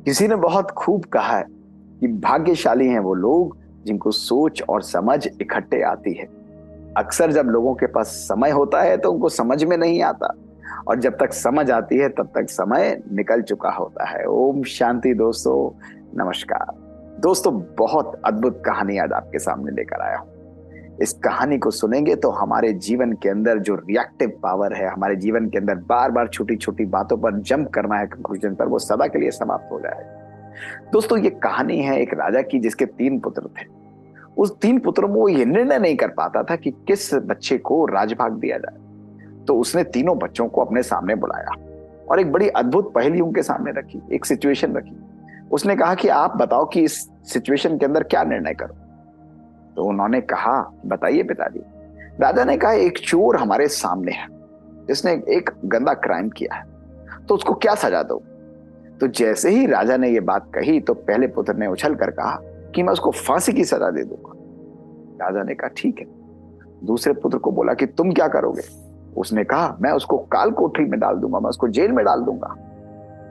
किसी ने बहुत खूब कहा है कि भाग्यशाली हैं वो लोग जिनको सोच और समझ इकट्ठे आती है। अक्सर जब लोगों के पास समय होता है तो उनको समझ में नहीं आता, और जब तक समझ आती है तब तक समय निकल चुका होता है। ओम शांति दोस्तों, नमस्कार। दोस्तों, बहुत अद्भुत कहानी आज आपके सामने लेकर आया हूं। इस कहानी को सुनेंगे तो हमारे जीवन के अंदर जो रिएक्टिव पावर है, हमारे जीवन के अंदर बार बार छोटी छोटी बातों पर जंप करना है कंक्लूजन पर, वो सदा के लिए समाप्त हो जाएगा। दोस्तों, ये कहानी है एक राजा की जिसके 3 पुत्र थे। उस 3 पुत्रों में वो ये निर्णय नहीं कर पाता था कि किस बच्चे को राजभाग दिया जाए। तो उसने तीनों बच्चों को अपने सामने बुलाया और एक बड़ी अद्भुत पहेली उनके सामने रखी, एक सिचुएशन रखी। उसने कहा कि आप बताओ कि इस सिचुएशन के अंदर क्या निर्णय करो। तो उन्होंने कहा, बताइए पिताजी। राजा ने कहा, एक चोर हमारे सामने है जिसने एक गंदा क्राइम किया है, तो उसको क्या सजा दो। तो जैसे ही राजा ने ये बात कही तो पहले पुत्र ने उछल कर कहा कि मैं उसको फांसी की सजा दे दूंगा। राजा ने कहा, ठीक है। दूसरे पुत्र को बोला कि तुम क्या करोगे। उसने कहा, मैं उसको काल कोठरी में डाल दूंगा, मैं उसको जेल में डाल दूंगा।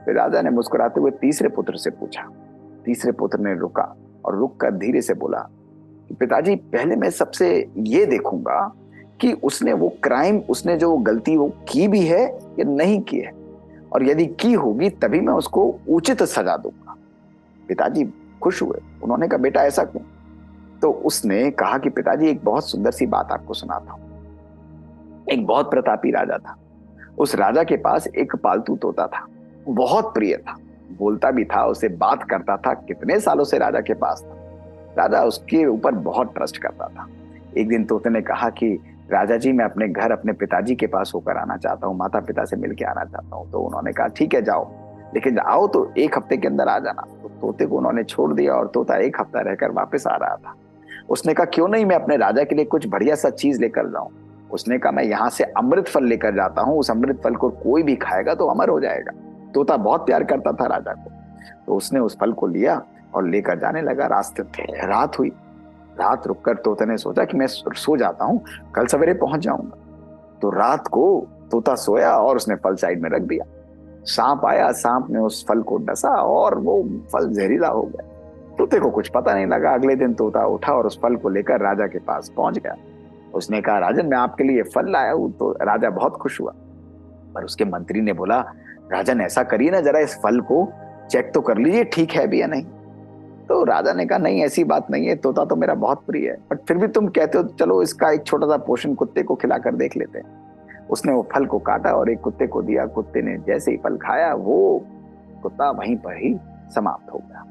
फिर राजा ने मुस्कुराते हुए तीसरे पुत्र से पूछा। तीसरे पुत्र ने रुका और रुक कर धीरे से बोला कि पिताजी, पहले मैं सबसे ये देखूंगा कि उसने वो क्राइम, उसने जो गलती वो की भी है या नहीं की है, और यदि की होगी तभी मैं उसको उचित सजा दूंगा। पिताजी खुश हुए। उन्होंने कहा, बेटा ऐसा क्यों। तो उसने कहा कि पिताजी, एक बहुत सुंदर सी बात आपको सुनाता हूं। एक बहुत प्रतापी राजा था। उस राजा के पास एक पालतू तोता था, बहुत प्रिय था, बोलता भी था, उसे बात करता था। कितने सालों से राजा के पास था। राजा उसके ऊपर बहुत ट्रस्ट करता था। एक दिन तोते ने कहा कि राजा जी, मैं अपने घर अपने पिताजी के पास होकर आना चाहता हूँ, माता पिता से मिलकर आना चाहता हूँ। तो उन्होंने कहा, ठीक है जाओ, लेकिन आओ तो 1 हफ्ते के अंदर आ जाना। तो तोते को उन्होंने छोड़ दिया और तोता 1 हफ्ता रहकर वापस आ रहा था। उसने कहा, क्यों नहीं मैं अपने राजा के लिए कुछ बढ़िया सा चीज लेकर जाऊं। उसने कहा, मैं यहाँ से अमृत फल लेकर जाता हूँ, उस अमृत फल को कोई भी खाएगा तो अमर हो जाएगा। तोता बहुत प्यार करता था राजा को। तो उसने उस फल को लिया और लेकर जाने लगा। रास्ते में रात हुई। रात रुककर तोते ने सोचा कि मैं सो जाता हूँ, कल सवेरे पहुंच जाऊंगा। तो रात को तोता सोया और उसने फल साइड में रख दिया। सांप आया, सांप ने उस फल को डसा और वो फल जहरीला हो गया। तोते को कुछ पता नहीं लगा। अगले दिन तोता उठा और उस फल को लेकर राजा के पास पहुंच गया। उसने कहा, राजन, मैं आपके लिए फल लाया हूं। तो राजा बहुत खुश हुआ। पर उसके मंत्री ने बोला, राजन ऐसा करिए ना, जरा इस फल को चेक तो कर लीजिए, ठीक है भी या नहीं। तो राजा ने कहा, नहीं ऐसी बात नहीं है, तोता तो मेरा बहुत प्रिय है, बट फिर भी तुम कहते हो, चलो इसका एक छोटा सा पोर्शन कुत्ते को खिलाकर देख लेते हैं। उसने वो फल को काटा और एक कुत्ते को दिया। कुत्ते ने जैसे ही फल खाया, वो कुत्ता वहीं पर ही समाप्त हो गया।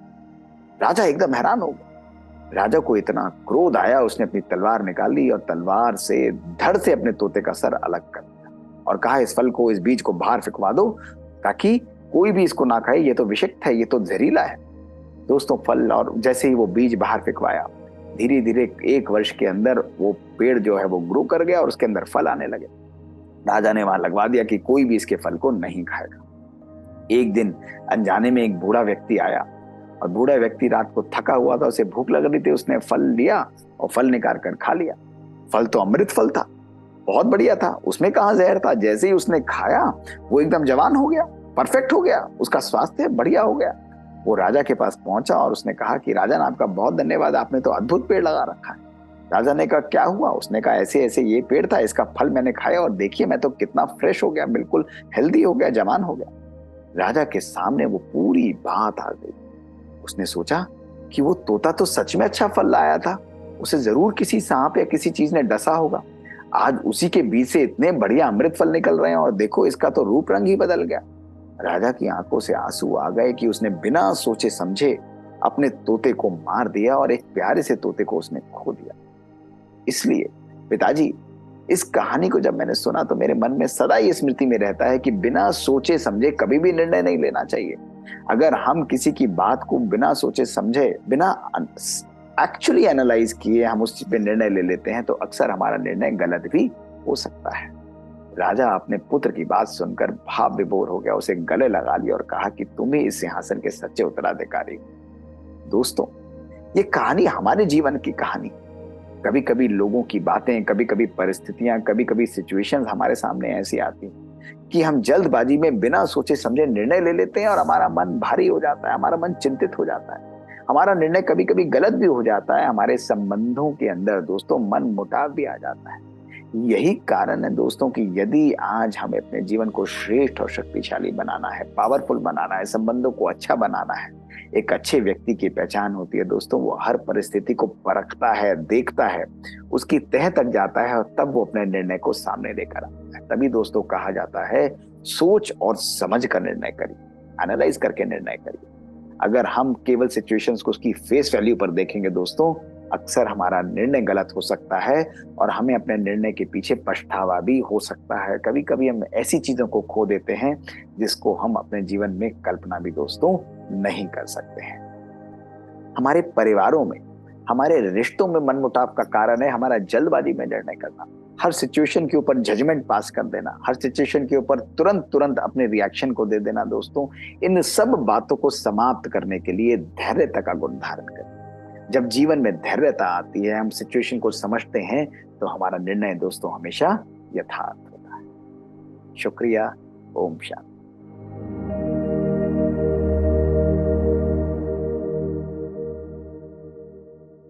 राजा एकदम हैरान हो गया। राजा को इतना क्रोध आया, उसने अपनी तलवार निकाली और तलवार से धड़ से अपने तोते का सर अलग कर दिया और कहा, इस फल को, इस बीज को बाहर फेंकवा दो ताकि कोई भी इसको ना खाए, ये तो विषिक्त है, ये तो जहरीला है। दोस्तों, फल और जैसे ही वो बीज बाहर फेंकवाया, धीरे धीरे 1 वर्ष के अंदर वो पेड़ जो है वो ग्रो कर गया और उसके अंदर फल आने लगे। राजा ने वहां लगवा दिया कि कोई भी इसके फल को नहीं खाएगा। एक दिन अनजाने में एक बूढ़ा व्यक्ति आया और बूढ़ा व्यक्ति रात को थका हुआ था, उसे भूख लग रही थी। उसने फल लिया और फल निकाल कर खा लिया। फल तो अमृत फल था, बहुत बढ़िया था, उसमें कहां जहर था। जैसे ही उसने खाया, वो एकदम जवान हो गया, परफेक्ट हो गया, उसका स्वास्थ्य बढ़िया हो गया। वो राजा के पास पहुंचा और उसने कहा कि राजन, आपका बहुत धन्यवाद, आपने तो अद्भुत पेड़ लगा रखा है। राजा ने कहा, क्या हुआ। उसने कहा, ऐसे ऐसे ये पेड़ था, इसका फल मैंने खाया और देखिए मैं तो कितना फ्रेश हो गया, बिल्कुल हेल्दी हो गया, जवान हो गया। राजा के सामने वो पूरी बात आ गई। उसने सोचा कि वो तोता तो सच में अच्छा फल लाया था, उसे जरूर किसी सांप या किसी चीज ने डसा होगा। आज उसी के बीच से इतने बढ़िया अमृत फल निकल रहे हैं और देखो इसका तो रूप रंग ही बदल गया। राजा की आंखों से आंसू आ गए कि उसने बिना सोचे समझे अपने तोते को मार दिया और एक प्यारे से तोते को उसने खो दिया। इसलिए पिताजी, इस कहानी को जब मैंने सुना तो मेरे मन में सदा ये स्मृति में रहता है कि बिना सोचे समझे कभी भी निर्णय नहीं लेना चाहिए। अगर हम किसी की बात को बिना सोचे समझे, बिना एक्चुअली एनालाइज किए हम उस चीज पे निर्णय ले लेते हैं तो अक्सर हमारा निर्णय गलत भी हो सकता है। राजा अपने पुत्र की बात सुनकर भाव विभोर हो गया, उसे गले लगा लिया और कहा कि तुम ही इस सिंहासन के सच्चे उत्तराधिकारी हो। दोस्तों, ये कहानी हमारे जीवन की कहानी। कभी कभी लोगों की बातें, कभी कभी परिस्थितियां, कभी कभी सिचुएशंस हमारे सामने ऐसी आती कि हम जल्दबाजी में बिना सोचे समझे निर्णय ले लेते हैं और हमारा मन भारी हो जाता है, हमारा मन चिंतित हो जाता है, हमारा निर्णय कभी कभी गलत भी हो जाता है, हमारे संबंधों के अंदर दोस्तों मन मुटाव भी आ जाता है। यही कारण है दोस्तों कि यदि आज हमें अपने जीवन को श्रेष्ठ और शक्तिशाली बनाना है, पावरफुल बनाना है, संबंधों को अच्छा बनाना है, एक अच्छे व्यक्ति की पहचान होती है दोस्तों, वो हर परिस्थिति को परखता है, देखता है, उसकी तह तक जाता है और तब वो अपने निर्णय को सामने लेकर आता है। तभी दोस्तों कहा जाता है, सोच और समझ कर निर्णय करिए, एनालाइज करके निर्णय करिए। अगर हम केवल सिचुएशंस को उसकी फेस वैल्यू पर देखेंगे दोस्तों, अक्सर हमारा निर्णय गलत हो सकता है और हमें अपने निर्णय के पीछे पछतावा भी हो सकता है। कभी कभी हम ऐसी चीजों को खो देते हैं जिसको हम अपने जीवन में कल्पना भी दोस्तों नहीं कर सकते हैं। हमारे परिवारों में, हमारे रिश्तों में मनमुटाव का कारण है हमारा जल्दबाजी में निर्णय करना, हर सिचुएशन के ऊपर जजमेंट पास कर देना, हर सिचुएशन के ऊपर तुरंत तुरंत अपने रिएक्शन को दे देना। दोस्तों, इन सब बातों को समाप्त करने के लिए धैर्यता का गुण धारण करें। जब जीवन में धैर्यता आती है, हम सिचुएशन को समझते हैं, तो हमारा निर्णय दोस्तों हमेशा यथार्थ होता है। शुक्रिया। ओम शांति।